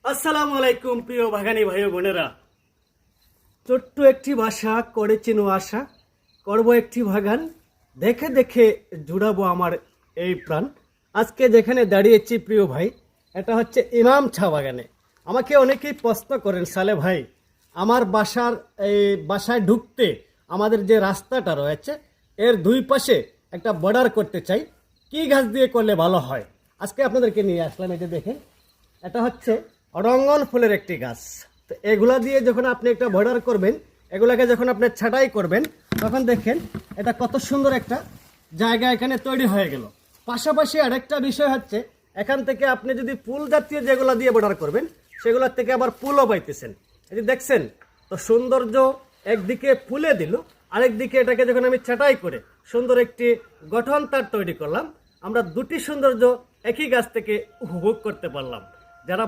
আসসালামু আলাইকুম প্রিয় বাগানী ভাই ও বোনেরা। ছোট্ট একটি বাসা করে চিনো আশা, করব একটি বাগান, দেখে দেখে জুড়াবো আমার এই প্রাণ। আজকে যেখানে দাঁড়িয়েছি প্রিয় ভাই, এটা হচ্ছে ইমাম ছা বাগানে। আমাকে অনেকেই প্রশ্ন করেন, সালে ভাই আমার এই বাসায় ঢুকতে আমাদের যে রাস্তাটা রয়েছে এর দুই পাশে একটা বর্ডার করতে চাই, কি গাছ দিয়ে করলে ভালো হয়। আজকে আপনাদেরকে নিয়ে আসলাম, এটা দেখেন, এটা হচ্ছে রঙ্গন ফুলের একটি গাছ। তো এগুলা দিয়ে যখন আপনি একটা বর্ডার করবেন, এগুলাকে যখন আপনি ছাঁটাই করবেন, তখন দেখেন এটা কত সুন্দর একটা জায়গা এখানে তৈরি হয়ে গেল। পাশাপাশি আরেকটা বিষয় হচ্ছে, এখান থেকে আপনি যদি ফুল জাতীয় যেগুলো দিয়ে বর্ডার করবেন, সেগুলোর থেকে আবার ফুলও পাইতেছেন। এই যে দেখছেন, তো সৌন্দর্য একদিকে ফুলে দিল, আরেকদিকে এটাকে যখন আমি ছাঁটাই করে সুন্দর একটি গঠন তার তৈরি করলাম, আমরা দুটি সৌন্দর্য একই গাছ থেকে উপভোগ করতে পারলাম। যারা